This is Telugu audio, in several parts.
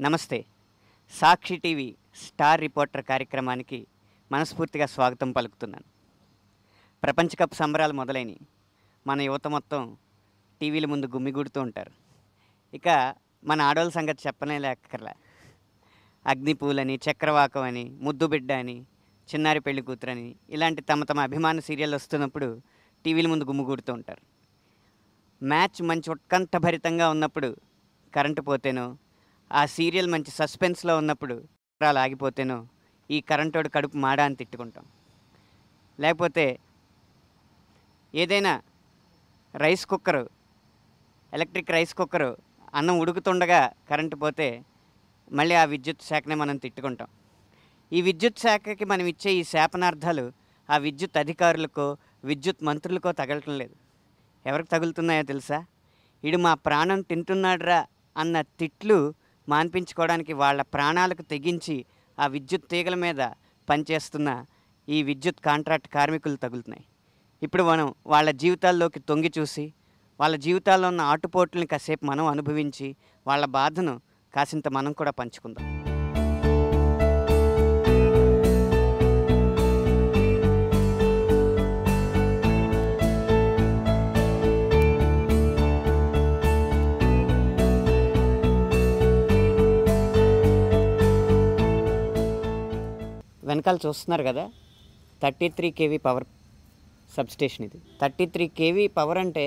నమస్తే. సాక్షి టీవీ స్టార్ రిపోర్టర్ కార్యక్రమానికి మనస్ఫూర్తిగా స్వాగతం పలుకుతున్నాను. ప్రపంచ కప్ సంబరాలు మొదలైనవి. మన యువత మొత్తం టీవీల ముందు గుమిగూడుతూ ఉంటారు. ఇక మన ఆడవాళ్ళ సంగతి చెప్పనే లేక్కర్లే. అగ్నిపూలని, చక్రవాకం అని, ముద్దు బిడ్డ అని, చిన్నారి పెళ్లి కూతురని ఇలాంటి తమ తమ అభిమాన సీరియల్ వస్తున్నప్పుడు టీవీల ముందు గుమిగూడుతూ ఉంటారు. మ్యాచ్ మంచి ఉత్కంఠభరితంగా ఉన్నప్పుడు కరెంటు పోతేనో, ఆ సీరియల్ మంచి సస్పెన్స్లో ఉన్నప్పుడు ఆగిపోతేనో ఈ కరెంటోడు కడుపు మాడా అని తిట్టుకుంటాం. లేకపోతే ఏదైనా rice cooker, electric rice cooker అన్నం ఉడుకుతుండగా కరెంటు పోతే మళ్ళీ ఆ విద్యుత్ శాఖనే మనం తిట్టుకుంటాం. ఈ విద్యుత్ శాఖకి మనం ఇచ్చే ఈ శాపనార్థాలు ఆ విద్యుత్ అధికారులకో విద్యుత్ మంత్రులకో తగలటం లేదు. ఎవరికి తగులుతున్నాయో తెలుసా? ఈడు మా ప్రాణం తింటున్నాడురా అన్న తిట్లు మాన్పించుకోవడానికి వాళ్ళ ప్రాణాలకు తెగించి ఆ విద్యుత్ తీగల మీద పనిచేస్తున్న ఈ విద్యుత్ కాంట్రాక్ట్ కార్మికులు తగులుతున్నాయి. ఇప్పుడు మనం వాళ్ళ జీవితాల్లోకి తొంగి చూసి వాళ్ళ జీవితాల్లో ఉన్న ఆటుపోట్లని కాసేపు మనం అనుభవించి వాళ్ళ బాధను కాసింత మనం కూడా పంచుకుందాం. వెనకాల చూస్తున్నారు కదా, 33 kV పవర్ సబ్స్టేషన్. ఇది 33 kV పవర్ అంటే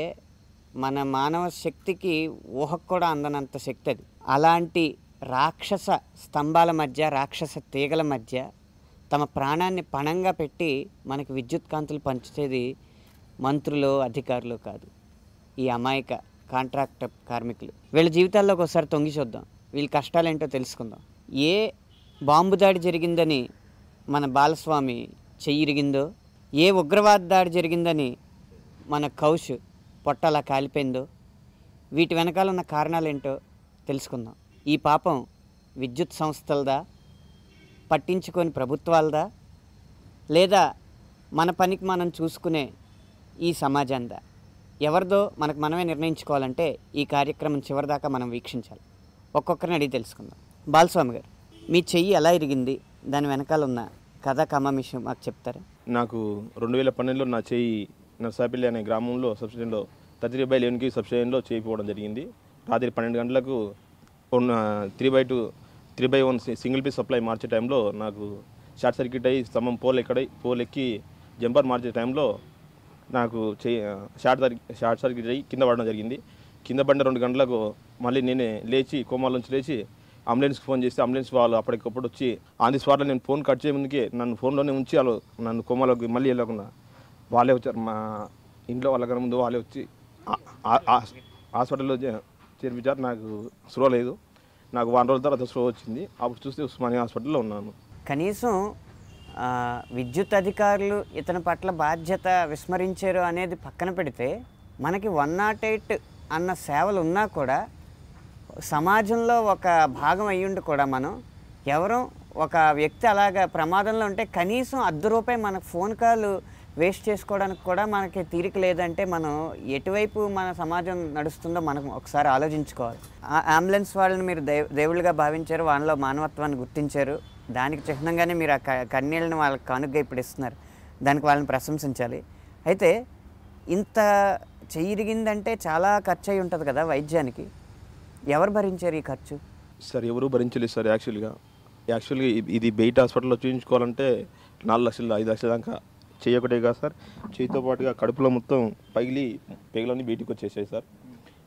మన మానవ శక్తికి ఊహకు కూడా అందనంత శక్తి అది. అలాంటి రాక్షస స్తంభాల మధ్య, రాక్షస తీగల మధ్య తమ ప్రాణాన్ని పణంగా పెట్టి మనకి విద్యుత్ కాంతులు పంచేది మంత్రులు, అధికారులు కాదు, ఈ అమాయక కాంట్రాక్ట్ కార్మికులు. వీళ్ళ జీవితాల్లోకి ఒకసారి తొంగి చూద్దాం, వీళ్ళ కష్టాలేంటో తెలుసుకుందాం. ఏ బాంబు దాడి జరిగిందని మన బాలస్వామి చెయ్యిరిగిందో, ఏ ఉగ్రవాద దాడి జరిగిందని మన కౌష్ పొట్టలా కాలిపోయిందో, వీటి వెనకాల ఉన్న కారణాలేంటో తెలుసుకుందాం. ఈ పాపం విద్యుత్ సంస్థలదా, పట్టించుకొని ప్రభుత్వాలదా, లేదా మన పనికి మనం చూసుకునే ఈ సమాజందా? ఎవరిదో మనకు మనమే నిర్ణయించుకోవాలంటే ఈ కార్యక్రమం చివరిదాకా మనం వీక్షించాలి. ఒక్కొక్కరిని అడిగి తెలుసుకుందాం. బాలస్వామి గారు, మీ చెయ్యి ఎలా ఇరిగింది, దాని వెనకాల ఉన్న కథ కమామిషం మాకు చెప్తారా? నాకు 2012లో నా చెయ్యి నర్సాపల్లి అనే గ్రామంలో సబ్స్టేషన్లో 33/11 సబ్స్టేషన్లో చేయిపోవడం జరిగింది. రాత్రి 12 గంటలకు ఉన్న 3/1 సింగిల్ పీస్ సప్లై మార్చే టైంలో నాకు షార్ట్ సర్క్యూట్ అయ్యి స్తంభం పోల్ ఎక్కి జంపర్ మార్చే టైంలో నాకు షార్ట్ సర్క్యూట్ అయ్యి కింద పడడం జరిగింది. కింద పడిన 2 గంటలకు మళ్ళీ నేనే లేచి కోమాలోంచి లేచి అంబులెన్స్కి ఫోన్ చేస్తే అంబులెన్స్ వాళ్ళు అప్పటికప్పుడు వచ్చి ఆన్ ది స్పాట్లో నేను ఫోన్ కట్ చేయముందుకే నన్ను ఫోన్లోనే ఉంచి వాళ్ళు నన్ను కోమాలోకి మళ్ళీ వెళ్ళకుండా వాళ్ళే వచ్చారు. మా ఇంట్లో వాళ్ళకన్నా ముందు వాళ్ళే వచ్చి హాస్పిటల్లో చేర్పించారు. నాకు స్లో లేదు. నాకు 1 రోజుల తర్వాత స్లో వచ్చింది. అప్పుడు చూస్తే ఉస్మానియా హాస్పిటల్లో ఉన్నాను. కనీసం విద్యుత్ అధికారులు ఇతని పట్ల బాధ్యత విస్మరించారు అనేది పక్కన పెడితే, మనకి 108 అన్న సేవలు ఉన్నా కూడా సమాజంలో ఒక భాగం అయ్యుండి కూడా మనం ఎవరో ఒక వ్యక్తి అలాగా ప్రమాదంలో ఉంటే కనీసం ₹1 మనకు ఫోన్ కాల్ వేస్ట్ చేసుకోవడానికి కూడా మనకి తీరిక లేదంటే మనం ఎటువైపు మన సమాజం నడుస్తుందో మనం ఒకసారి ఆలోచించుకోవాలి. ఆ అంబులెన్స్ వాళ్ళని మీరు దేవుళ్ళుగా భావించారు, వాళ్ళలో మానవత్వాన్ని గుర్తించారు. దానికి చిహ్నంగానే మీరు ఆ కన్నీళ్ళని వాళ్ళకి కానుకగా ఇప్పుడు ఇస్తున్నారు. దానికి వాళ్ళని ప్రశంసించాలి. అయితే ఇంత చెయ్యిరిగిందంటే చాలా ఖర్చు అయి ఉంటుంది కదా వైద్యానికి. ఎవరు భరించారు ఈ ఖర్చు? సార్ ఎవరు భరించలేదు సార్. యాక్చువల్గా ఇది బయట హాస్పిటల్లో చూపించుకోవాలంటే 4 లక్షలు 5 లక్షల దాకా చేయకటే కాదు సార్. చేయితో పాటుగా కడుపులో మొత్తం పగిలి పేగులన్నీ బయటికి వచ్చేసాయి సార్.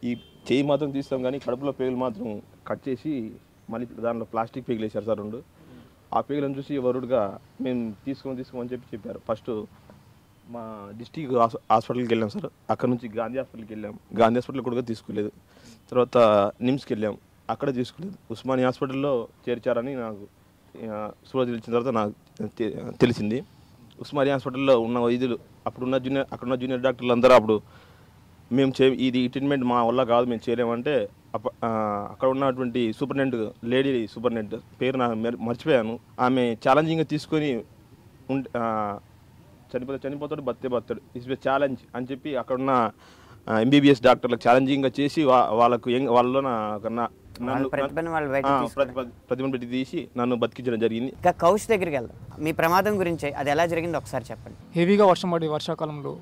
ఈ చేయి మాత్రం తీస్తాం కానీ కడుపులో పేగులు మాత్రం కట్ చేసి మళ్ళీ దాంట్లో ప్లాస్టిక్ పేగులు వేశారు సార్ 2. ఆ పేగులను చూసి వరుడుగా మేము తీసుకోమని చెప్పారు. ఫస్ట్ మా డిస్టిక్ హాస్పిటల్కి వెళ్ళాం సార్. అక్కడ నుంచి గాంధీ హాస్పిటల్కి వెళ్ళాం. గాంధీ హాస్పిటల్ కూడా తీసుకోలేదు. తర్వాత నిమ్స్కి వెళ్ళాం, అక్కడ తీసుకోలేదు. ఉస్మానియా హాస్పిటల్లో చేర్చారని నాకు స్లో తెలిసిన తర్వాత నాకు తెలిసింది. ఉస్మానియా హాస్పిటల్లో ఉన్న వైద్యులు అక్కడున్న జూనియర్ డాక్టర్లు అందరూ అప్పుడు మేము ఇది ట్రీట్మెంట్ మా వల్ల కాదు, మేము చేయలేమంటే అక్కడ ఉన్నటువంటి లేడీ సూపరింటెండెంట్ పేరు నా మర్చిపోయాను. ఆమె ఛాలెంజింగ్గా తీసుకొని చనిపోతాడు బతాడు ఇట్స్ ఎ ఛాలెంజ్ అని చెప్పి అక్కడున్న ఎంబీబీఎస్ డాక్టర్లకు ఛాలెంజింగ్గా చేసి వాళ్ళకు వాళ్ళలో నన్ను ప్రతిభను వాళ్ళు బయట ప్రతిభను పెట్టి తీసి నన్ను బతికించడం జరిగింది. ఇంకా కౌశ్ దగ్గరికి వెళ్దాం. మీ ప్రమాదం గురించి అది ఎలా జరిగిందో ఒకసారి చెప్పండి. హెవీగా వర్షం పడి వర్షాకాలంలో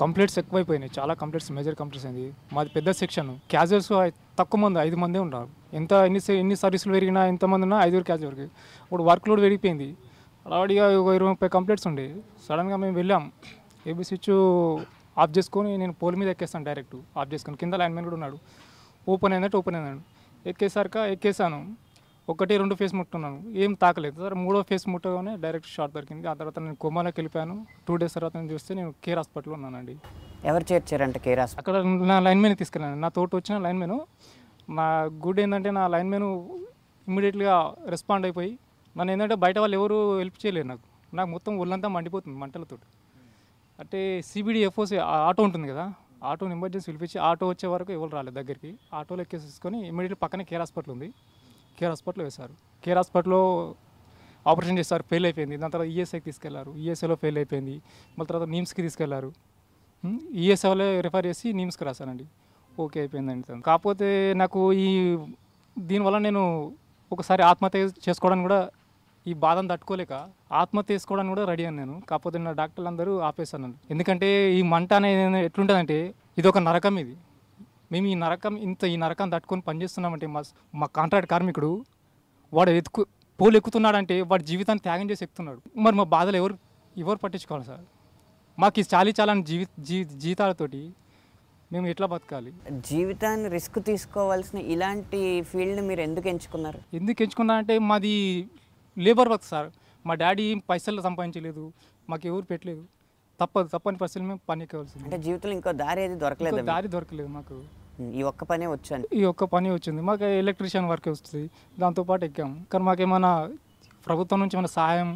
కంప్లీట్స్ ఎక్కువైపోయినాయి, చాలా కంప్లీట్స్ మేజర్ కంప్లీట్స్ అయింది. మాది పెద్ద సెక్షన్, క్యాజువల్స్ తక్కువ మంది 5 మందే ఉన్నారు. ఎన్ని సర్వీసులు పెరిగినా ఎంతమంది ఉన్నా 5 క్యాజువల్కి. ఇప్పుడు వర్క్ లోడ్ పెరిగిపోయింది, అలాడిగా 20-30 కంప్లీట్స్ ఉండే. సడన్గా మేము వెళ్ళాం, ఏబీ స్విచ్ ఆఫ్ చేసుకొని నేను పోల్ మీద ఎక్కేస్తాను, డైరెక్ట్ ఆఫ్ చేసుకొని. కింద లైన్మెన్ కూడా ఉన్నాడు. ఓపెన్ అయిందంటే ఎక్కేసాను. 1-2 ఫేస్ ముట్టున్నాను, ఏం తాకలేదు సార్. 3వ ఫేస్ ముట్టగానే డైరెక్ట్ షార్ట్ దొరికింది. ఆ తర్వాత నేను కోమాలోకి వెళ్ళిపోయాను. 2 డేస్ తర్వాత నేను చూస్తే నేను కేర్ హాస్పిటల్లో ఉన్నానండి. ఎవరు చేర్చారంటే కేర్ హాస్పిటల్? అక్కడ నా లైన్మెన్ తీసుకెళ్ళాను. నా తోటి వచ్చిన లైన్మెన్. నా గుడ్ ఏంటంటే నా లైన్మెన్ ఇమ్మీడియట్గా రెస్పాండ్ అయిపోయి నన్ను ఏంటంటే బయట వాళ్ళు ఎవరు హెల్ప్ చేయలేరు. నాకు మొత్తం ఒళ్ళంతా మండిపోతుంది మంటలతో. అంటే సిబిడి ఎఫ్ఓసి ఆటో ఉంటుంది కదా, ఆటోని ఎమర్జెన్సీ పిలిపించి ఆటో వచ్చే వరకు ఎవరు రాలేదు దగ్గరికి. ఆటోలో ఎక్కేసేసుకొని ఇమ్మీడియట్లీ పక్కనే కేర్ హాస్పిటల్ ఉంది, కేర్ హాస్పిటల్లో వేశారు. కేర్ హాస్పిటల్లో ఆపరేషన్ చేస్తారు, ఫెయిల్ అయిపోయింది. దాని తర్వాత ఈఎస్ఐకి తీసుకెళ్లారు, ఈఎస్ఐలో ఫెయిల్ అయిపోయింది. మళ్ళీ తర్వాత నిమ్స్కి తీసుకెళ్లారు, ఈఎస్ఐలో రిఫర్ చేసి నిమ్స్కి రాశానండి. ఓకే అయిపోయిందండి. కాకపోతే నాకు దీనివల్ల నేను ఒకసారి ఆత్మహత్య చేసుకోవడానికి కూడా, ఈ బాధను తట్టుకోలేక ఆత్మహత్య చేసుకోవడానికి కూడా రెడీ అయ్యాను నేను. కాకపోతే నా డాక్టర్లు అందరూ ఆపేశాను. ఎందుకంటే ఈ మంట అనేది ఎట్లుంటుందంటే ఇది ఒక నరకం. మేము ఈ నరకాన్ని తట్టుకొని పనిచేస్తున్నామంటే మా కాంట్రాక్ట్ కార్మికుడు వాడు పోలు ఎక్కుతున్నాడంటే వాడి జీవితాన్ని త్యాగం చేసి ఎక్కుతున్నాడు. మరి మా బాధలు ఎవరు పట్టించుకోవాలి సార్? మాకు ఈ చాలని జీతాలతోటి మేము ఎట్లా బతకాలి? జీవితాన్ని రిస్క్ తీసుకోవాల్సిన ఇలాంటి ఫీల్డ్ మీరు ఎందుకు ఎంచుకున్నారు? అంటే మాది లేబర్ వర్క్ సార్. మా డాడీ పైసలు సంపాదించలేదు, మాకు ఎవరు పెట్టలేదు. తప్పని పరిస్థితులు మేము పని ఎక్కవలసింది. అంటే జీవితంలో ఇంకో దారి ఏది దొరకలేదు? దారి దొరకలేదు మాకు. ఈ ఒక్క పనే వచ్చాను. ఈ ఒక్క పని వచ్చింది మాకు. ఎలక్ట్రీషియన్ వర్క్ వస్తుంది, దాంతోపాటు ఎక్కాము. కానీ మాకేమైనా ప్రభుత్వం నుంచి ఏమైనా సహాయం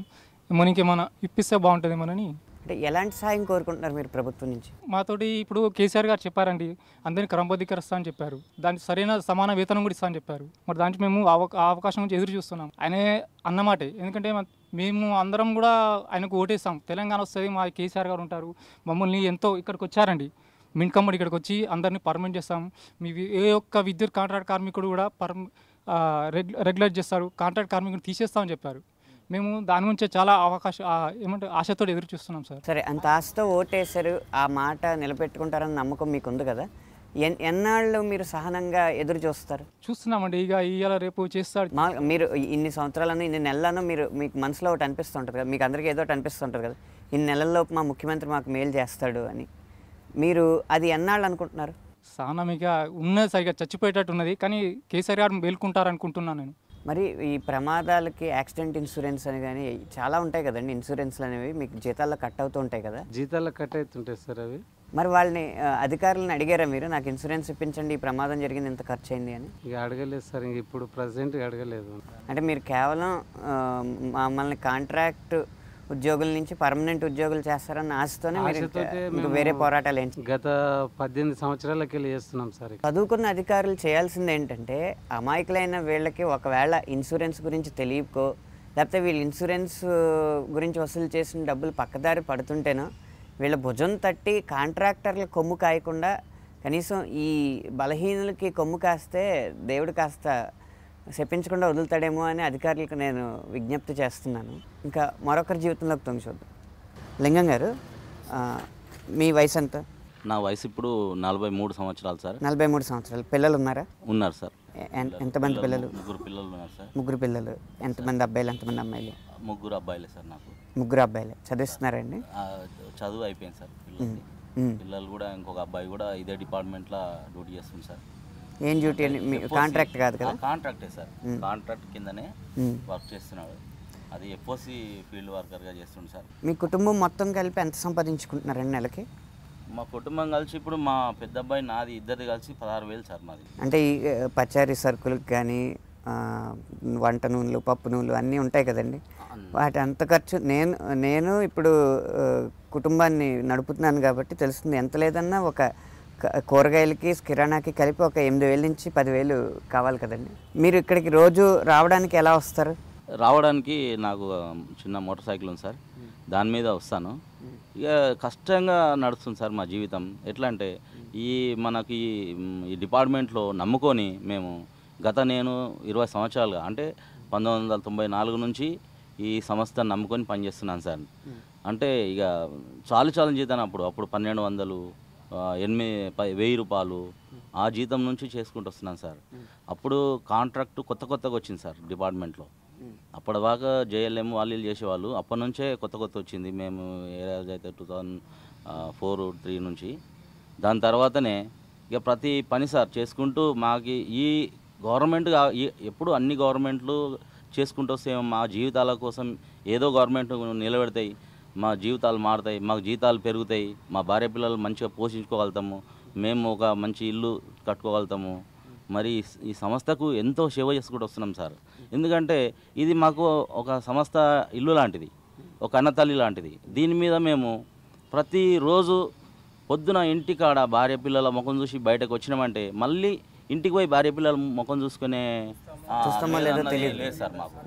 మనకేమైనా ఇప్పిస్తే బాగుంటుందేమోనని. అంటే ఎలాంటి సహాయం కోరుకుంటున్నారు మీరు ప్రభుత్వం నుంచి? మాతోటి ఇప్పుడు కేసీఆర్ గారు చెప్పారండి, అందరినీ క్రమబద్ధీకరిస్తా అని చెప్పారు. దానికి సరైన సమాన వేతనం కూడా ఇస్తా అని చెప్పారు. మరి దానికి మేము అవకాశం నుంచి ఎదురు చూస్తున్నాం. ఆయనే అన్నమాటే. ఎందుకంటే మేము అందరం కూడా ఆయనకు ఓటేస్తాం. తెలంగాణ వస్తుంది, మా కేసీఆర్ గారు ఉంటారు, మమ్మల్ని ఎంతో ఇక్కడికి వచ్చారండి. మిన్కమ్మడి ఇక్కడికి వచ్చి అందరినీ పర్మనెంట్ చేస్తాం. మీ ఏ ఒక్క విద్యుత్ కాంట్రాక్ట్ కార్మికుడు కూడా రెగ్యులేట్ చేస్తారు, కాంట్రాక్ట్ కార్మికుడు తీసేస్తామని చెప్పారు. మేము దాని గురించి చాలా ఆశతో ఎదురు చూస్తున్నాం సార్. సరే, అంత ఆశతో ఓటేశారు, ఆ మాట నిలబెట్టుకుంటారని నమ్మకం మీకు ఉంది కదా. ఎన్నాళ్ళు మీరు సహనంగా ఎదురు చూస్తున్నామండి. ఇవాళ రేపు చేస్తాడు. మీరు ఇన్ని సంవత్సరాలను ఇన్ని నెలలను మీకు మనసులో ఒకటి అనిపిస్తుంటుంది కదా, మీకు అందరికీ ఏదో ఒకటి అనిపిస్తుంటుంది కదా, ఇన్ని నెలల్లోపు మా ముఖ్యమంత్రి మాకు మేలు చేస్తాడు అని. మీరు అది ఎన్నాళ్ళు అనుకుంటున్నారు? సహనం ఇక ఉన్నది, సరిగా చచ్చిపోయేటట్టు ఉన్నది. కానీ కేసీఆర్ గారు మేలుకుంటారు అనుకుంటున్నాను నేను. మరి ఈ ప్రమాదాలకి యాక్సిడెంట్ ఇన్సూరెన్స్ అని కానీ చాలా ఉంటాయి కదండి, ఇన్సూరెన్స్లు అనేవి మీకు జీతాల్లో కట్ అవుతూ ఉంటాయి కదా? జీతాల్లో కట్ అవుతుంటాయి సార్ అవి. మరి వాళ్ళని అధికారులను అడిగారా మీరు, నాకు ఇన్సూరెన్స్ ఇప్పించండి, ఈ ప్రమాదం జరిగింది, ఇంత ఖర్చు అయింది అని? ఇక అడగలేదు సార్, ఇంక ఇప్పుడు ప్రజెంట్గా అడగలేదు. అంటే మీరు కేవలం మమ్మల్ని కాంట్రాక్ట్ ఉద్యోగుల నుంచి పర్మనెంట్ ఉద్యోగులు చేస్తారన్న ఆశతోనే మీకు వేరే పోరాటాలు ఏంటి? గత 18 సంవత్సరాలకి వెళ్ళి చేస్తున్నాం సార్. చదువుకున్న అధికారులు చేయాల్సింది ఏంటంటే, అమాయకులైన వీళ్ళకి ఒకవేళ ఇన్సూరెన్స్ గురించి తెలియకో, లేకపోతే వీళ్ళు ఇన్సూరెన్స్ గురించి వసూలు చేసిన డబ్బులు పక్కదారి పడుతుంటేనో వీళ్ళ భుజం తట్టి కాంట్రాక్టర్ల కొమ్ము కాయకుండా కనీసం ఈ బలహీనులకి కొమ్ము కాస్తే దేవుడు కాస్త చెప్పించకుండా వదులుతాడేమో అని అధికారులకు నేను విజ్ఞప్తి చేస్తున్నాను. ఇంకా మరొకరి జీవితంలోకి తొంగి చూద్దాం. లింగం గారు, మీ వయసు ఎంత? నా వయసు ఇప్పుడు 43 సంవత్సరాలు సార్. 43 సంవత్సరాలు. పిల్లలు ఉన్నారా? ఉన్నారు సార్. ఎంతమంది పిల్లలు? 3 పిల్లలు ఉన్నారు సార్. 3 పిల్లలు. ఎంతమంది అబ్బాయిలు, ఎంతమంది అమ్మాయిలు? 3 అబ్బాయిలే సార్. నాకు 3 అబ్బాయిలే. చదివిస్తున్నారండి? చదువు అయిపోయింది సార్ పిల్లలకి. పిల్లలు కూడా ఇంకొక అబ్బాయి కూడా ఇదే డిపార్ట్మెంట్లో డ్యూటీ చేస్తుంది సార్. ఏం డ్యూటీ అని? కాంట్రాక్ట్ కాదు కదా? కాంట్రాక్టే సార్. కాంట్రాక్ట్ కిందనే వర్క్ చేస్తున్నాడు. అది ఎఫ్ఓసి ఫీల్డ్ వర్కర్గా చేస్తుంది సార్. మీ కుటుంబం మొత్తం కలిపి ఎంత సంపాదించుకుంటున్నారండి నెలకి? మా కుటుంబం కలిసి ఇప్పుడు మా పెద్ద అబ్బాయి నాది ఇద్దరిది కలిసి 16,000 సార్ మాది. అంటే ఈ పచారీ సరుకులకు కానీ వంట నూనెలు, పప్పు నూనెలు అన్నీ ఉంటాయి కదండి, వాటి అంత ఖర్చు నేను ఇప్పుడు కుటుంబాన్ని నడుపుతున్నాను కాబట్టి తెలుస్తుంది. ఎంత లేదన్నా ఒక కూరగాయలకి కిరాణాకి కలిపి ఒక 8,000 నుంచి 10,000 కావాలి కదండి. మీరు ఇక్కడికి రోజు రావడానికి ఎలా వస్తారు? రావడానికి నాకు చిన్న మోటార్ సైకిల్ ఉంది సార్, దాని మీద వస్తాను. ఇక కష్టంగా నడుస్తుంది సార్ మా జీవితం. ఎట్లా అంటే మనకి ఈ డిపార్ట్మెంట్లో నమ్ముకొని మేము నేను 20 సంవత్సరాలుగా అంటే 1994 నుంచి ఈ సంస్థను నమ్ముకొని పనిచేస్తున్నాను సార్. అంటే ఇక చాలు జీతం అప్పుడు 1200, 1000 రూపాయలు ఆ జీతం నుంచి చేసుకుంటూ వస్తున్నాను సార్. అప్పుడు కాంట్రాక్ట్ కొత్తగా వచ్చింది సార్ డిపార్ట్మెంట్లో. అప్పటిదాకా జేఎల్ఎం వాళ్ళు చేసేవాళ్ళు, అప్పటి నుంచే కొత్త వచ్చింది. మేము ఏ రోజైతే 2004-3 నుంచి దాని తర్వాతనే ఇక ప్రతి పని సార్ చేసుకుంటూ మాకు ఈ గవర్నమెంట్ ఎప్పుడు అన్ని గవర్నమెంట్లు చేసుకుంటూ వస్తే మా జీవితాల కోసం ఏదో గవర్నమెంట్ నిలబెడతాయి, మా జీవితాలు మారుతాయి, మాకు జీతాలు పెరుగుతాయి, మా భార్య పిల్లలు మంచిగా పోషించుకోగలుగుతాము, మేము ఒక మంచి ఇల్లు కట్టుకోగలుగుతాము. మరి ఈ సంస్థకు ఎంతో సేవ చేసుకుంటూ వస్తున్నాం సార్. ఎందుకంటే ఇది మాకు ఒక సంస్థ ఇల్లు లాంటిది, ఒక అన్నతల్లి లాంటిది. దీని మీద మేము ప్రతిరోజు పొద్దున ఇంటికాడ భార్య పిల్లల ముఖం చూసి బయటకు వచ్చినామంటే మళ్ళీ ఇంటికి పోయి భార్య పిల్లల ముఖం చూసుకునే చూస్తామో లేదో తెలియదు లేదు సార్ మాకు.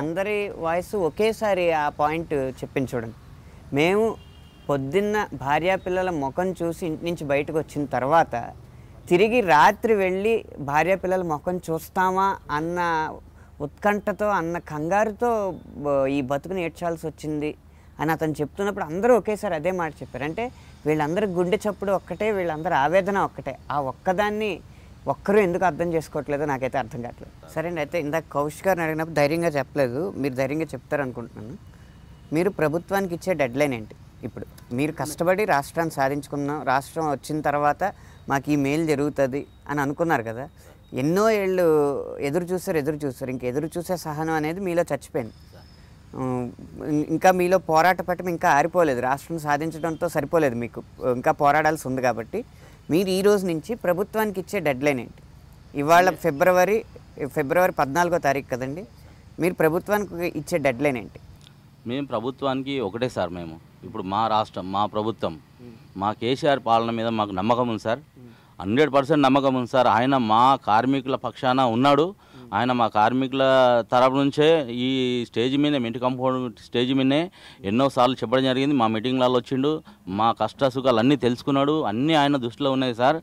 అందరి వాయిస్ ఒకేసారి ఆ పాయింట్ చెప్పింది చూడండి. మేము పొద్దున్న భార్య పిల్లల ముఖం చూసి ఇంటి నుంచి బయటకు వచ్చిన తర్వాత తిరిగి రాత్రి వెళ్ళి భార్య పిల్లల ముఖం చూస్తామా అన్న ఉత్కంఠతో, అన్న కంగారుతో ఈ బతుకుని ఏడ్చాల్సి వచ్చింది అని అతను చెప్తున్నప్పుడు అందరూ ఒకేసారి అదే మాట చెప్పారు. అంటే వీళ్ళందరి గుండె చప్పుడు ఒక్కటే, వీళ్ళందరి ఆవేదన ఒక్కటే. ఆ ఒక్కదాన్ని ఒక్కరూ ఎందుకు అర్థం చేసుకోవట్లేదో నాకైతే అర్థం కావట్లేదు. సరే అండి, అయితే ఇందాక కౌశిక్ గారిని అడిగినప్పుడు ధైర్యంగా చెప్పలేదు, మీరు ధైర్యంగా చెప్తారనుకుంటున్నాను. మీరు ప్రభుత్వానికి ఇచ్చే డెడ్లైన్ ఏంటి? ఇప్పుడు మీరు కష్టపడి రాష్ట్రాన్ని సాధించుకున్నాం, రాష్ట్రం వచ్చిన తర్వాత మాకు ఈ మేలు జరుగుతుంది అని అనుకున్నారు కదా, ఎన్నో ఏళ్ళు ఎదురు చూస్తారు. ఇంక ఎదురు చూసే సహనం అనేది మీలో చచ్చిపోయింది. ఇంకా మీలో పోరాట పట్టం ఇంకా ఆరిపోలేదు. రాష్ట్రం సాధించడంతో సరిపోలేదు, మీకు ఇంకా పోరాడాల్సి ఉంది. కాబట్టి మీరు ఈ రోజు నుంచి ప్రభుత్వానికి ఇచ్చే డెడ్లైన్ ఏంటి? ఇవాళ ఫిబ్రవరి 14వ తారీఖు కదండి, మీరు ప్రభుత్వానికి ఇచ్చే డెడ్లైన్ ఏంటి? మేము ప్రభుత్వానికి ఒకటే సార్, మేము ఇప్పుడు మా రాష్ట్రం, మా ప్రభుత్వం, మా కేసీఆర్ పాలన మీద మాకు నమ్మకం ఉంది సార్. 100% నమ్మకం ఉంది సార్. ఆయన మా కార్మికుల పక్షాన ఉన్నాడు. ఆయన మా కార్మికుల తరపు నుంచే ఈ స్టేజ్ మీద, ఇంటి కంపౌండ్ స్టేజ్ మీదనే ఎన్నోసార్లు చెప్పడం జరిగింది. మా మీటింగ్లలో వచ్చిండు, మా కష్ట సుఖాలు అన్నీ తెలుసుకున్నాడు. అన్నీ ఆయన దృష్టిలో ఉన్నాయి సార్.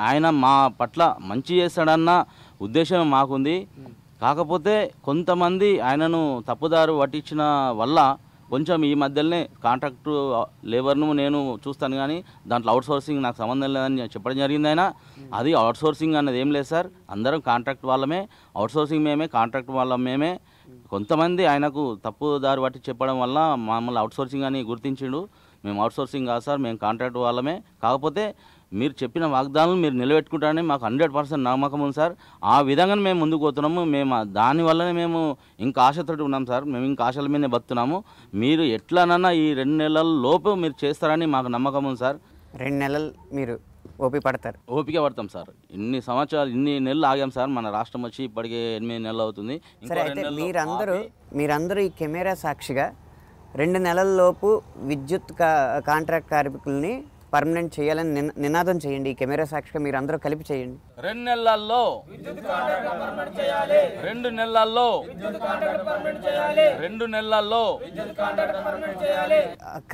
ఆయన మా పట్ల మంచి చేస్తాడన్న ఉద్దేశం మాకుంది. కాకపోతే కొంతమంది ఆయనను తప్పుదారు పట్టించిన వల్ల కొంచెం ఈ మధ్యలోనే కాంట్రాక్టు లేబర్ను నేను చూస్తాను, కానీ దాంట్లో అవుట్సోర్సింగ్ నాకు సంబంధం లేదని చెప్పడం జరిగింది. ఆయన అది అవుట్సోర్సింగ్ అన్నది ఏం లేదు సార్. అందరం కాంట్రాక్ట్ వాళ్ళమే, అవుట్సోర్సింగ్ మేమే, కాంట్రాక్ట్ వాళ్ళ మేమే. కొంతమంది ఆయనకు తప్పుదారి పట్టి చెప్పడం వల్ల మమ్మల్ని అవుట్సోర్సింగ్ అని గుర్తించిండు. మేము అవుట్సోర్సింగ్ కాదు సార్, మేము కాంట్రాక్ట్ వాళ్ళమే. కాకపోతే మీరు చెప్పిన వాగ్దానాలు మీరు నిలబెట్టుకుంటారని మాకు 100% నమ్మకం ఉంది సార్. ఆ విధంగా మేము ముందుకు పోతున్నాము. మేము దానివల్లనే మేము ఇంకా ఆశతోటి ఉన్నాం సార్. మేము ఇంకా ఆశల మీదనే బతున్నాము. మీరు ఎట్లానన్నా ఈ 2 నెలల లోపు మీరు చేస్తారని మాకు నమ్మకం ఉంది సార్. 2 నెలలు మీరు ఓపిక పడతాం సార్. ఇన్ని సంవత్సరాలు, ఇన్ని నెలలు ఆగాం సార్. మన రాష్ట్రం వచ్చి ఇప్పటికే 8 నెలలు అవుతుంది. సరే, అయితే మీరందరూ ఈ కెమెరా సాక్షిగా 2 నెలల లోపు విద్యుత్ కాంట్రాక్ట్ కార్మికుల్ని పర్మనెంట్ చేయాలని నినాదం చేయండి. ఈ కెమెరా సాక్షిగా మీరు అందరూ కలిపి చేయండి. 2 నెలల్లో 2 నెలల్లో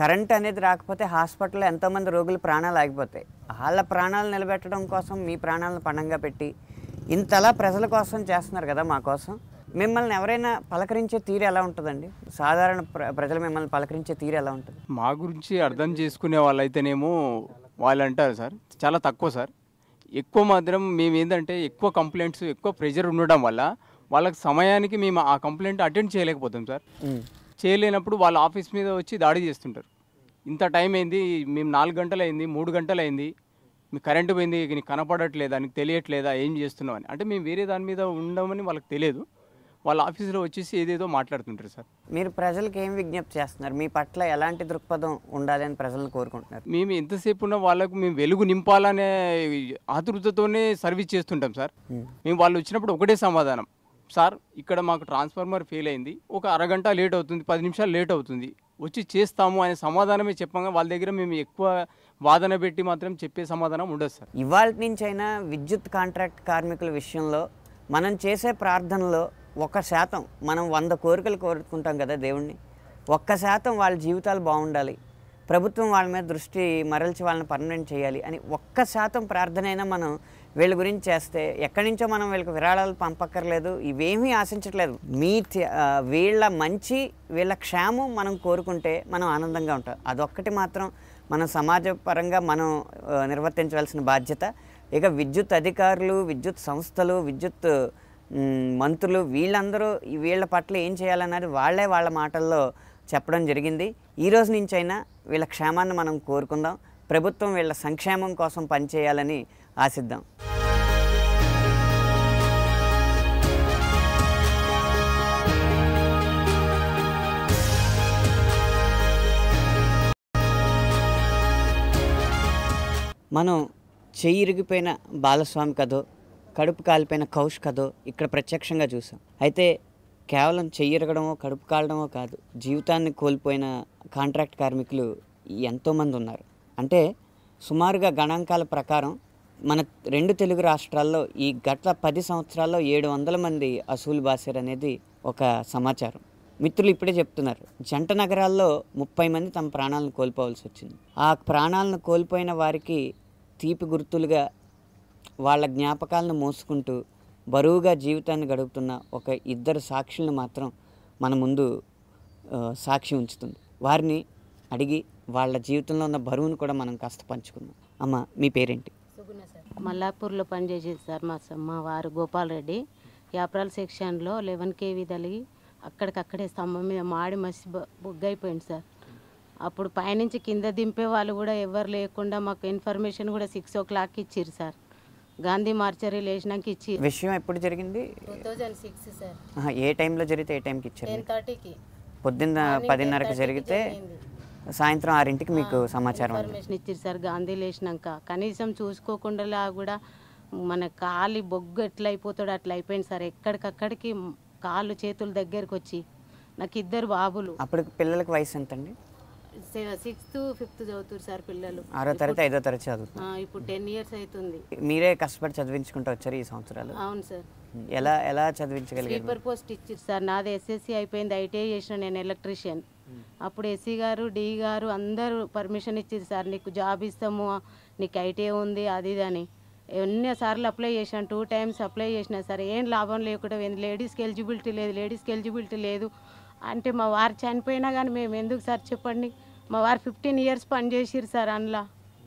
కరెంట్ అనేది రాకపోతే హాస్పిటల్లో ఎంతోమంది రోగులు ప్రాణాలు ఆగిపోతాయి. వాళ్ళ ప్రాణాలు నిలబెట్టడం కోసం మీ ప్రాణాలను పణంగా పెట్టి ఇంతలా ప్రజల కోసం చేస్తున్నారు కదా. మా కోసం మిమ్మల్ని ఎవరైనా పలకరించే తీరు ఎలా ఉంటుందండి? సాధారణ ప్రజలు మిమ్మల్ని పలకరించే తీరు ఎలా ఉంటుంది? మా గురించి అర్థం చేసుకునే వాళ్ళైతేనేమో వాళ్ళు అంటారు సార్, చాలా తక్కువ సార్. ఎక్కువ మాత్రం మేము ఏంటంటే ఎక్కువ కంప్లైంట్స్, ఎక్కువ ప్రెషర్ ఉండడం వల్ల వాళ్ళకి సమయానికి మేము ఆ కంప్లైంట్ అటెండ్ చేయలేకపోతాం సార్. చేయలేనప్పుడు వాళ్ళ ఆఫీస్ మీద వచ్చి దాడి చేస్తుంటారు. ఇంత టైం అయింది, మేము 4 గంటలు అయింది, 3 గంటలు అయింది, మీకు కరెంటు పోయింది, నీకు కనపడట్లేదా, నీకు తెలియట్లేదా, ఏం చేస్తున్నావు అని. అంటే మేము వేరే దాని మీద ఉండమని వాళ్ళకి తెలియదు. వాళ్ళ ఆఫీసులో వచ్చేసి ఏదేదో మాట్లాడుతుంటారు సార్. మీరు ప్రజలకు ఏం విజ్ఞప్తి చేస్తున్నారు? మీ పట్ల ఎలాంటి దృక్పథం ఉండాలి అని ప్రజలను కోరుకుంటున్నారు? మేము ఎంతసేపు ఉన్న వాళ్ళకు మేము వెలుగు నింపాలనే ఆతృతతోనే సర్వీస్ చేస్తుంటాం సార్. మేము వాళ్ళు వచ్చినప్పుడు ఒకటే సమాధానం, సార్ ఇక్కడ మాకు ట్రాన్స్ఫార్మర్ ఫెయిల్ అయింది, ఒక అరగంట లేట్ అవుతుంది, 10 నిమిషాలు లేట్ అవుతుంది, వచ్చి చేస్తాము అనే సమాధానమే చెప్పంగా. వాళ్ళ దగ్గర మేము ఎక్కువ వాదన పెట్టి మాత్రం చెప్పే సమాధానం ఉండదు సార్. ఇవాళ నుంచి అయినా విద్యుత్ కాంట్రాక్ట్ కార్మికుల విషయంలో మనం చేసే ప్రార్థనలో 1% మనం 100 కోరికలు కోరుకుంటాం కదా దేవుణ్ణి, 1% వాళ్ళ జీవితాలు బాగుండాలి, ప్రభుత్వం వాళ్ళ మీద దృష్టి మరల్చి వాళ్ళని పర్మనెంట్ చేయాలి అని 1% ప్రార్థన అయినా మనం వీళ్ళ గురించి చేస్తే, ఎక్కడి నుంచో మనం వీళ్ళకి విరాళాలు పంపక్కర్లేదు, ఇవేమీ ఆశించట్లేదు. వీళ్ళ మంచి, వీళ్ళ క్షేమం మనం కోరుకుంటే మనం ఆనందంగా ఉంటాం. అదొక్కటి మాత్రం మనం సమాజపరంగా మనం నిర్వర్తించవలసిన బాధ్యత. ఇక విద్యుత్ అధికారులు, విద్యుత్ సంస్థలు, విద్యుత్ మంత్రులు వీళ్ళందరూ వీళ్ళ పట్ల ఏం చేయాలన్నది వాళ్ళ మాటల్లో చెప్పడం జరిగింది. ఈ రోజు నుంచైనా వీళ్ళ క్షేమాన్ని మనం కోరుకుందాం. ప్రభుత్వం వీళ్ళ సంక్షేమం కోసం పనిచేయాలని ఆశిద్దాం. మనం చెయ్యిరిగిపోయిన బాలస్వామి కథో, కడుపు కాలిపోయిన కౌష్ కథో ఇక్కడ ప్రత్యక్షంగా చూసాం. అయితే కేవలం చెయ్యిరగడమో కడుపు కాలడమో కాదు, జీవితాన్ని కోల్పోయిన కాంట్రాక్ట్ కార్మికులు ఎంతోమంది ఉన్నారు. అంటే సుమారుగా గణాంకాల ప్రకారం మన 2 తెలుగు రాష్ట్రాల్లో ఈ గత 10 సంవత్సరాల్లో 700 మంది అసూలు బాసారు అనేది ఒక సమాచారం. మిత్రులు ఇప్పుడే చెప్తున్నారు, జంట నగరాల్లో 30 మంది తమ ప్రాణాలను కోల్పోవాల్సి వచ్చింది. ఆ ప్రాణాలను కోల్పోయిన వారికి తీపి గుర్తులుగా వాళ్ళ జ్ఞాపకాలను మోసుకుంటూ బరువుగా జీవితాన్ని గడుపుతున్న ఒక 2 సాక్షులను మాత్రం మన ముందు సాక్షి ఉంచుతుంది. వారిని అడిగి వాళ్ళ జీవితంలో ఉన్న బరువును కూడా మనం కాస్త పంచుకుందాం. అమ్మ, మీ పేరేంటి? మల్లాపూర్లో పనిచేసేది సార్. మా వారు గోపాల్ రెడ్డి యాప్రాల్ సెక్షన్లో 11 kV తలిగి అక్కడికక్కడే స్తంభం మీద మాడి మసి బొగ్గైపోయింది సార్. అప్పుడు పైనుంచి కింద దింపే వాళ్ళు కూడా ఎవరు లేకుండా మాకు ఇన్ఫర్మేషన్ కూడా 6 o'clock ఇచ్చిర్రు సార్. గాంధీ మార్చరీ లేచినాక ఇచ్చి. విషయం ఎప్పుడు జరిగింది? 2006 సార్. ఏ టైంలో జరిగితే ఏ టైంకి ఇచ్చారు? 10:30కి. పొద్దున్న 10:30కి జరిగితే సాయంత్రం 6ంటికి మీకు సమాచారం ఇన్ఫర్మేషన్ ఇచ్చారు సార్. గాంధీ లేచినాక కనీసం చూసుకోకుండా కూడా మన కాలి బొగ్గు ఎట్లా అయిపోతాడో అట్లా అయిపోయింది సార్. ఎక్కడికక్కడికి కాళ్ళు చేతులు దగ్గరికి వచ్చి. నాకు 2 బాబులు. అప్పుడు పిల్లలకి వయసు ఎంతండి? 6th 5th చదువుతారు సార్ పిల్లలు. 6వ తరగతి 5వ తరగతి చదువుతారు. ఇప్పుడు 10 years అవుతుంది. మీరే కష్టపడి చదివించుకుంటూ వచ్చారు ఈ సంవత్సరాలు? అవును సార్. ఎలా చదివించగలిగారు? స్లీపర్ పోస్ట్ ఇచ్చారు సార్. నాది SSC అయిపోయింది, ITI చేసిన నేను ఎలక్ట్రీషియన్. అప్పుడు SC గారు D గారు అందరూ పర్మిషన్ ఇచ్చారు సార్, నీకు జాబ్ ఇస్తాము, నీకు ITI ఉంది అది ఇది అని. ఎన్నోసార్లు అప్లై చేసినాను, 2 times అప్లై చేసిన సార్. ఏం లాభం లేకుండా లేడీస్కి ఎలిజిబిలిటీ లేదు అంటే మా వారు చనిపోయినా కానీ మేము ఎందుకు సార్ చెప్పండి. మా వారు 15 years పనిచేసిరు సార్ అందులో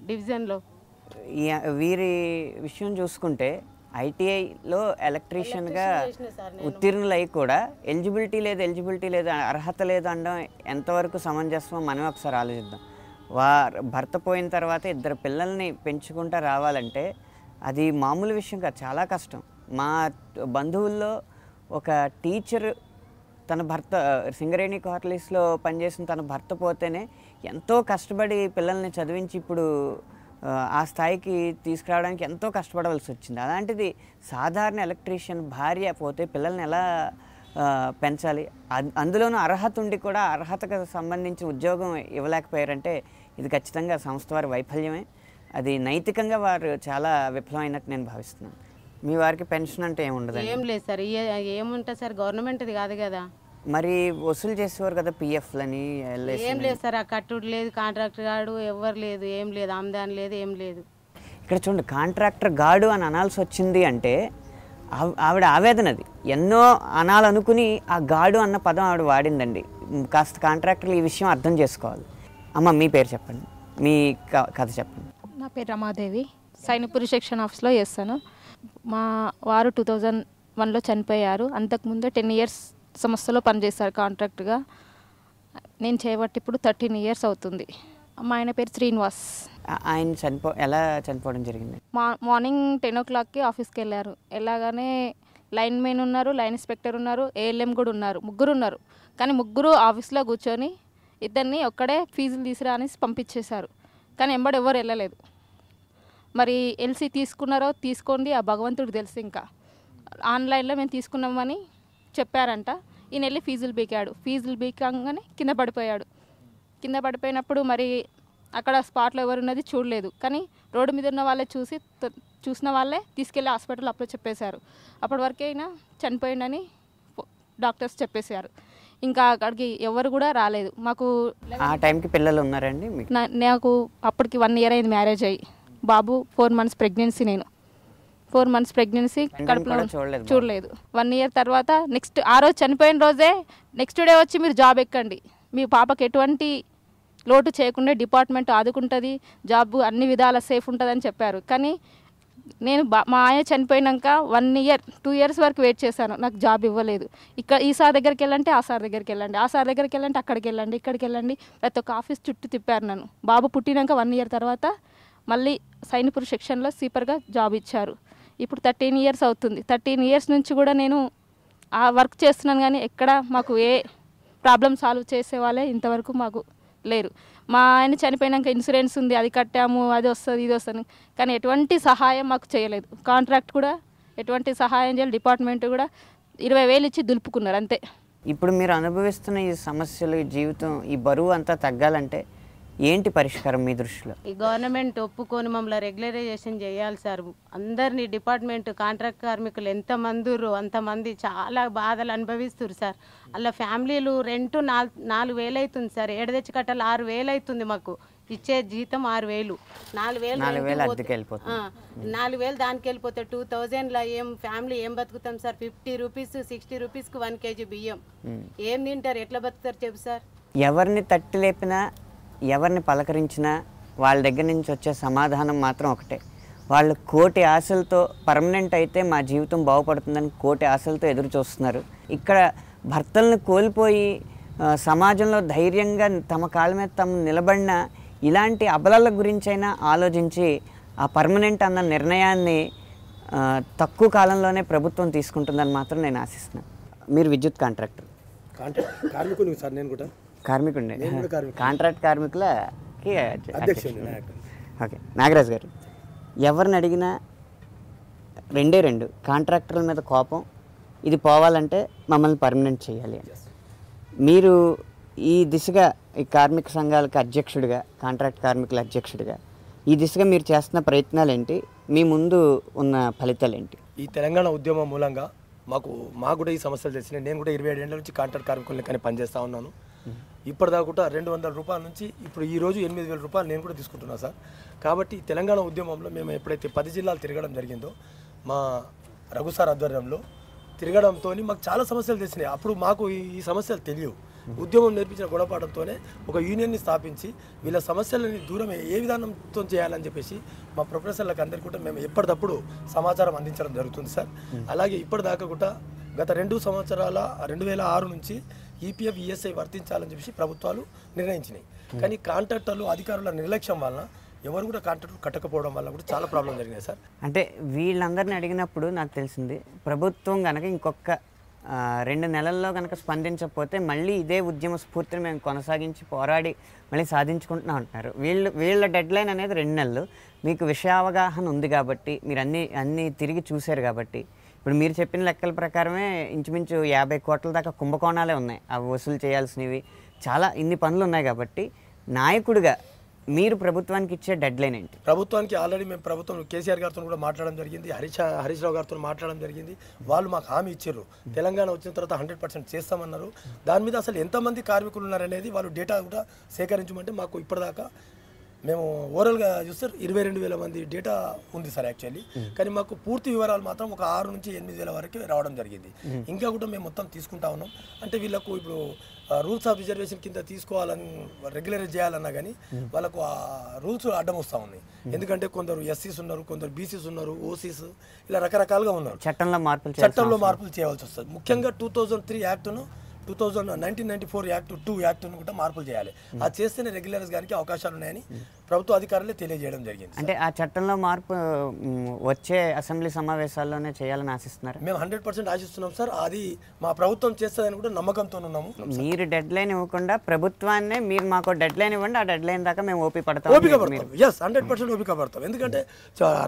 డివిజన్లో. వీరి విషయం చూసుకుంటే ITIలో ఎలక్ట్రీషియన్గా ఉత్తీర్ణులై కూడా ఎలిజిబిలిటీ లేదు, అర్హత లేదు అనడం ఎంతవరకు సమంజసం మనం ఒకసారి ఆలోచిద్దాం. భర్త పోయిన తర్వాత 2 పిల్లల్ని పెంచుకుంటూ రావాలంటే అది మామూలు విషయం కాదు, చాలా కష్టం. మా బంధువుల్లో ఒక టీచర్ తన భర్త సింగరేణి క్వార్టర్స్లో పనిచేసిన తన భర్త పోతేనే ఎంతో కష్టపడి పిల్లల్ని చదివించి ఇప్పుడు ఆ స్థాయికి తీసుకురావడానికి ఎంతో కష్టపడవలసి వచ్చింది. అలాంటిది సాధారణ ఎలక్ట్రీషియన్ భార్య పోతే పిల్లల్ని ఎలా పెంచాలి? అందులోనూ అర్హత ఉండి కూడా అర్హతకు సంబంధించిన ఉద్యోగం ఇవ్వలేకపోయారంటే ఇది ఖచ్చితంగా సంస్థ వారి వైఫల్యమే. అది నైతికంగా వారు చాలా విఫలమైనట్టు నేను భావిస్తున్నాను. మీ వారికి పెన్షన్ అంటే ఏముండదు? ఏం లేదు సార్. ఏముంటుంది సార్, గవర్నమెంట్ది కాదు కదా. మరి వసూలు చేసేవారు కదా PFలని? ఏం లేదు సార్, ఆ కట్టుడు లేదు, కాంట్రాక్టర్ గాడు ఎవరు లేదు, ఏం లేదు, ఆమ్దాని లేదు, ఏం లేదు. ఇక్కడ చూడండి, కాంట్రాక్టర్ గాడు అని అనాల్సి వచ్చింది అంటే ఆవిడ ఆవేదనది. ఎన్నో అనాలనుకుని ఆ గాడు అన్న పదం ఆవిడ వాడిందండి. కాస్త కాంట్రాక్టర్లు ఈ విషయం అర్థం చేసుకోవాలి. అమ్మ, మీ పేరు చెప్పండి, మీ కథ చెప్పండి. నా పేరు రమాదేవి, సైనిక్పురి సెక్షన్ ఆఫీస్లో చేస్తాను. మా వారు 2001లో చనిపోయారు. అంతకుముందు 10 years సంస్థలో పనిచేస్తారు కాంట్రాక్ట్గా. నేను చేయబట్టి ఇప్పుడు 13 years అవుతుంది. మా ఆయన పేరు శ్రీనివాస్. ఆయన ఎలా చనిపోవడం జరిగింది? మార్నింగ్ 10 o'clockకి ఆఫీస్కి వెళ్ళారు. వెళ్ళగానే లైన్ మెన్ ఉన్నారు, లైన్ ఇన్స్పెక్టర్ ఉన్నారు, ALM కూడా ఉన్నారు, 3 ఉన్నారు. కానీ 3 ఆఫీస్లో కూర్చొని ఇద్దరిని ఒక్కడే ఫీజులు తీసుకురా అని పంపించేశారు. కానీ ఎంబడి ఎవరు వెళ్ళలేదు. మరి LC తీసుకున్నారో తీసుకోండి, ఆ భగవంతుడు తెలుసు. ఇంకా ఆన్లైన్లో మేము తీసుకున్నామని చెప్పారంట. ఈయన వెళ్ళి ఫీజులు బీకంగానే కింద పడిపోయాడు. కింద పడిపోయినప్పుడు మరి అక్కడ స్పాట్లో ఎవరున్నది చూడలేదు. కానీ రోడ్డు మీద ఉన్న వాళ్ళే చూసిన వాళ్ళే తీసుకెళ్ళి హాస్పిటల్ అప్పుడు చెప్పేశారు. అప్పటి వరకు అయినా చనిపోయిందని డాక్టర్స్ చెప్పేశారు. ఇంకా అక్కడికి ఎవరు కూడా రాలేదు మాకు. ఆ టైంకి పిల్లలు ఉన్నారండి మీకు? నాకు అప్పటికి 1 year అయింది మ్యారేజ్ అయ్యి. బాబు 4 months ప్రెగ్నెన్సీ. నేను 4 months ప్రెగ్నెన్సీ కడుపులో చూడలేదు. 1 year తర్వాత నెక్స్ట్ ఆ రోజు చనిపోయిన రోజే నెక్స్ట్ డే వచ్చి మీరు జాబ్ ఎక్కండి, మీ పాపకి ఎటువంటి లోటు చేయకుండా డిపార్ట్మెంట్ ఆదుకుంటుంది, జాబ్ అన్ని విధాల సేఫ్ ఉంటుందని చెప్పారు. కానీ నేను మా ఆయన చనిపోయినాక 1 year 2 years వరకు వెయిట్ చేశాను, నాకు జాబ్ ఇవ్వలేదు. ఇక్కడ ఈ సార్ దగ్గరికి వెళ్ళంటే ఆ సార్ దగ్గరికి వెళ్ళండి, ఆ సార్ దగ్గరికి వెళ్ళంటే అక్కడికి వెళ్ళండి, ఇక్కడికి వెళ్ళండి, ప్రతి ఒక్క ఆఫీస్ చుట్టూ తిప్పారు నన్ను. బాబు పుట్టినాక 1 year తర్వాత మళ్ళీ సైనిపూర్ సెక్షన్లో సీపర్గా జాబ్ ఇచ్చారు. ఇప్పుడు 13 years అవుతుంది. 13 years నుంచి కూడా నేను ఆ వర్క్ చేస్తున్నాను, కానీ ఎక్కడ మాకు ఏ ప్రాబ్లం సాల్వ్ చేసే వాళ్ళే ఇంతవరకు మాకు లేరు. మా ఆయన చనిపోయినాక ఇన్సూరెన్స్ ఉంది, అది కట్టాము, అది వస్తుంది, ఇది వస్తుంది, కానీ ఎటువంటి సహాయం మాకు చేయలేదు. కాంట్రాక్ట్ కూడా ఎటువంటి సహాయం చేయాలి, డిపార్ట్మెంట్ కూడా 20,000 ఇచ్చి దులుపుకున్నారు అంతే. ఇప్పుడు మీరు అనుభవిస్తున్న ఈ సమస్యలు, ఈ జీవితం, ఈ బరువు అంతా తగ్గాలంటే ఏంటి పరిష్కారం మీ దృష్టిలో? ఈ గవర్నమెంట్ ఒప్పుకొని మమ్మల్ని రెగ్యులరైజేషన్ చేయాలి సార్. అందరినీ డిపార్ట్మెంట్ కాంట్రాక్ట్ కార్మికులు ఎంతమంది అంతమంది చాలా బాధలు అనుభవిస్తారు సార్. అలా ఫ్యామిలీలు రెంట్ 4,000 అవుతుంది సార్, 7 తెచ్చి కట్టాలి 6,000 అవుతుంది. మాకు ఇచ్చే జీతం 6,000, 4,000 అద్దెకి వెళ్ళిపోతుంది. 4,000 దానికి వెళ్ళిపోతే 2,000లో ఏం ఫ్యామిలీ ఏం బతుకుతాం సార్? 50 రూపీస్ 60 రూపీస్కి 1 kg బియ్యం ఏం తింటారు? ఎట్లా బతుకుతారు చెప్పు సార్? ఎవరిని తట్టి లేపినా, ఎవరిని పలకరించినా వాళ్ళ దగ్గర నుంచి వచ్చే సమాధానం మాత్రం ఒకటే, వాళ్ళు కోటి ఆశలతో పర్మనెంట్ అయితే మా జీవితం బాగుపడుతుందని కోటి ఆశలతో ఎదురు చూస్తున్నారు. ఇక్కడ భర్తలను కోల్పోయి సమాజంలో ధైర్యంగా తమ కాళ్ళ మీద తమ నిలబడిన ఇలాంటి అబలాల గురించైనా ఆలోచించి ఆ పర్మనెంట్ అన్న నిర్ణయాన్ని తక్కువ కాలంలోనే ప్రభుత్వం తీసుకుంటుందని మాత్రం నేను ఆశిస్తున్నాను. మీరు విద్యుత్ కాంట్రాక్టర్? కార్మికుడు సార్. నేను కూడా కార్మికుడే. కాంట్రాక్ట్ కార్మికులకి అధ్యక్షుడు. ఓకే, నాగరాజు గారు, ఎవరిని అడిగినా 2 కాంట్రాక్టర్ల మీద కోపం, ఇది పోవాలంటే మమ్మల్ని పర్మనెంట్ చేయాలి అని. మీరు ఈ దిశగా ఈ కార్మిక సంఘాలకు అధ్యక్షుడిగా, కాంట్రాక్ట్ కార్మికుల అధ్యక్షుడిగా ఈ దిశగా మీరు చేస్తున్న ప్రయత్నాలు ఏంటి? మీ ముందు ఉన్న ఫలితాలు ఏంటి? ఈ తెలంగాణ ఉద్యమం మూలంగా మాకు కూడా ఈ సమస్యలు తెలిసినాయి. నేను కూడా 27 ఏళ్ళ నుంచి కాంట్రాక్ట్ కార్మికులని కానీ పనిచేస్తూ ఉన్నాను. ఇప్పటిదాకా కూడా 200 రూపాయల నుంచి ఇప్పుడు ఈరోజు 8,000 రూపాయలు నేను కూడా తీసుకుంటున్నాను సార్. కాబట్టి తెలంగాణ ఉద్యమంలో మేము ఎప్పుడైతే 10 జిల్లాలు తిరగడం జరిగిందో మా రఘు సార్ ఆధ్వర్యంలో తిరగడంతో మాకు చాలా సమస్యలు తెలిసినాయి. అప్పుడు మాకు ఈ సమస్యలు తెలియవు. ఉద్యమం నేర్పించిన గుణపాఠంతోనే ఒక యూనియన్ని స్థాపించి వీళ్ళ సమస్యలని దూరం ఏ విధానంతో చేయాలని చెప్పేసి మా ప్రొఫెసర్లకు అందరికీ కూడా మేము ఎప్పటికప్పుడు సమాచారం అందించడం జరుగుతుంది సార్. అలాగే ఇప్పటిదాకా కూడా గత 2 సంవత్సరాల 2006 నుంచి ఈపీఎఫ్ ఈఎస్ఐ వర్తించాలని చెప్పేసి ప్రభుత్వాలు నిర్ణయించినాయి. కానీ కాంట్రాక్టర్లు అధికారుల నిర్లక్ష్యం వలన ఎవరు కూడా కాంట్రాక్టులు కట్టకపోవడం వల్ల కూడా చాలా ప్రాబ్లం జరిగినాయి సార్. అంటే వీళ్ళందరిని అడిగినప్పుడు నాకు తెలిసింది, ప్రభుత్వం కనుక ఇంకొక 2 నెలల్లో కనుక స్పందించకపోతే మళ్ళీ ఇదే ఉద్యమ స్ఫూర్తిని మేము కొనసాగించి పోరాడి మళ్ళీ సాధించుకుంటున్నాం అంటున్నారు. వీళ్ళ డెడ్ లైన్ అనేది 2 నెలలు. మీకు విషయ అవగాహన ఉంది కాబట్టి, మీరు అన్నీ తిరిగి చూశారు కాబట్టి, ఇప్పుడు మీరు చెప్పిన లెక్కల ప్రకారమే ఇంచుమించు 50 కోట్ల దాకా కుంభకోణాలే ఉన్నాయి. అవి వసూలు చేయాల్సినవి చాలా ఇన్ని పనులు ఉన్నాయి. కాబట్టి నాయకుడిగా మీరు ప్రభుత్వానికి ఇచ్చే డెడ్ లైన్ ఏంటి? ప్రభుత్వానికి ఆల్రెడీ మేము ప్రభుత్వం కేసీఆర్ గారితో కూడా మాట్లాడడం జరిగింది, హరీష్ రావు గారితో మాట్లాడడం జరిగింది. వాళ్ళు మాకు హామీ ఇచ్చారు, తెలంగాణ వచ్చిన తర్వాత 100% చేస్తామన్నారు. దాని మీద అసలు ఎంతమంది కార్మికులు ఉన్నారనేది వాళ్ళు డేటా కూడా సేకరించమంటే మాకు ఇప్పటిదాకా మేము ఓవరాల్గా చూస్తే 22,000 మంది డేటా ఉంది సార్ యాక్చువల్లీ. కానీ మాకు పూర్తి వివరాలు మాత్రం ఒక 6 నుంచి 8,000 వరకు రావడం జరిగింది. ఇంకా కూడా మేము మొత్తం తీసుకుంటా ఉన్నాం. అంటే వీళ్ళకు ఇప్పుడు రూల్స్ ఆఫ్ రిజర్వేషన్ కింద తీసుకోవాలని రెగ్యులరైజ్ చేయాలన్నా కానీ వాళ్ళకు ఆ రూల్స్ అడ్డం వస్తూ ఉన్నాయి. ఎందుకంటే కొందరు ఎస్సీస్ ఉన్నారు, కొందరు బీసీస్ ఉన్నారు, ఓసీస్, ఇలా రకరకాలుగా ఉన్నారు. చట్టంలో మార్పులు చేయవలసి వస్తుంది. ముఖ్యంగా 2003 యాక్ట్ను 1994 యాక్ట్ 2 యాక్ట్ను కూడా మార్పులు చేయాలి. అది చేస్తేనే రెగ్యులర్స్ గారికి అవకాశాలు ఉన్నాయని ప్రభుత్వ అధికారులే తెలియజేయడం జరిగింది. అంటే ఆ చట్టంలో మార్పు వచ్చే అసెంబ్లీ సమావేశాల్లోనే చేయాలని ఆశిస్తున్నారు? మేము 100% ఆశిస్తున్నాం సార్. అది మా ప్రభుత్వం చేస్తుందని కూడా నమ్మకంతో ఉన్నాము. మీరు డెడ్ లైన్ ఇవ్వకుండా ప్రభుత్వాన్నే మీరు మాకు డెడ్ లైన్ ఇవ్వండి, ఆ డెడ్ లైన్ దాకా మేము ఓపిక పడతాం. 100% ఓపిక పడతాం. ఎందుకంటే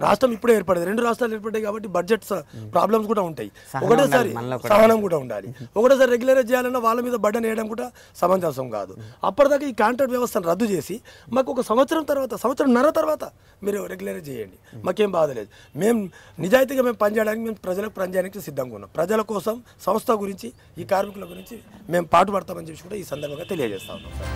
రాష్ట్రం ఇప్పుడే ఏర్పడింది, 2 రాష్ట్రాలు ఏర్పడ్డాయి కాబట్టి బడ్జెట్స్ ప్రాబ్లమ్స్ కూడా ఉంటాయి. ఒకటేసారి సహనం కూడా ఉండాలి. ఒకటేసారి రెగ్యులరైజ్ చేయాలన్నా వాళ్ళ మీద బడ్డన్ వేయడం కూడా సమంజసం కాదు. అప్పటిదాకా ఈ కాంట్రాక్ట్ వ్యవస్థను రద్దు చేసి మాకు ఒక సంవత్సరం సంవత్సరంన్నర తర్వాత మీరు రెగ్యులర్ చేయండి, మాకేం బాధ లేదు. మేము నిజాయితీగా మేము పనిచేయడానికి, మేము ప్రజలకు పనిచేయడానికి సిద్ధంగా ఉన్నాం. ప్రజల కోసం, సంస్థ గురించి, ఈ కార్మికుల గురించి మేము పాటుపడతామని చెప్పి కూడా ఈ సందర్భంగా తెలియజేస్తా ఉన్నాం సార్.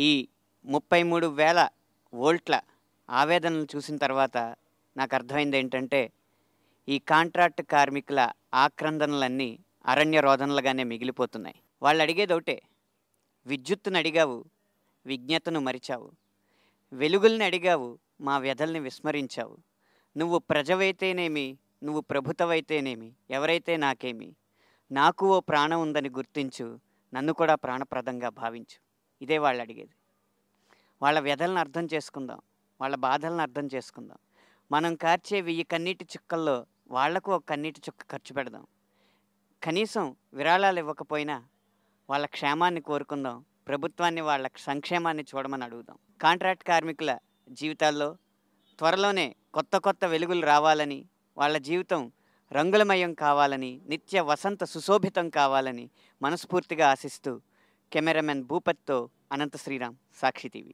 ఈ 33,000 వోల్ట్ల ఆవేదనలు చూసిన తర్వాత నాకు అర్థమైంది ఏంటంటే, ఈ కాంట్రాక్ట్ కార్మికుల ఆక్రందనలన్నీ అరణ్య రోదనలుగానే మిగిలిపోతున్నాయి. వాళ్ళు అడిగేది ఒకటే, విద్యుత్తును అడిగావు, విజ్ఞతను మరిచావు, వెలుగుల్ని అడిగావు, మా వ్యధల్ని విస్మరించావు. నువ్వు ప్రజవైతేనేమి, నువ్వు ప్రభుత్వమైతేనేమి, ఎవరైతే నాకేమి, నాకు ఓ ప్రాణం ఉందని గుర్తించు, నన్ను కూడా ప్రాణప్రదంగా భావించు. ఇదే వాళ్ళు అడిగేది. వాళ్ళ వ్యధలను అర్థం చేసుకుందాం, వాళ్ళ బాధలను అర్థం చేసుకుందాం. మనం కార్చే 1000 కన్నీటి చుక్కల్లో వాళ్లకు ఒక కన్నీటి చుక్క ఖర్చు పెడదాం. కనీసం విరాళాలు ఇవ్వకపోయినా వాళ్ళ క్షేమాన్ని కోరుకుందాం, ప్రభుత్వాన్ని వాళ్ళ సంక్షేమాన్ని చూడమని అడుగుదాం. కాంట్రాక్ట్ కార్మికుల జీవితాల్లో త్వరలోనే కొత్త కొత్త వెలుగులు రావాలని, వాళ్ళ జీవితం రంగులమయం కావాలని, నిత్య వసంత సుశోభితం కావాలని మనస్ఫూర్తిగా ఆశిస్తూ కెమెరామెన్ భూపత్తో అనంత శ్రీరామ్, సాక్షి టీవీ.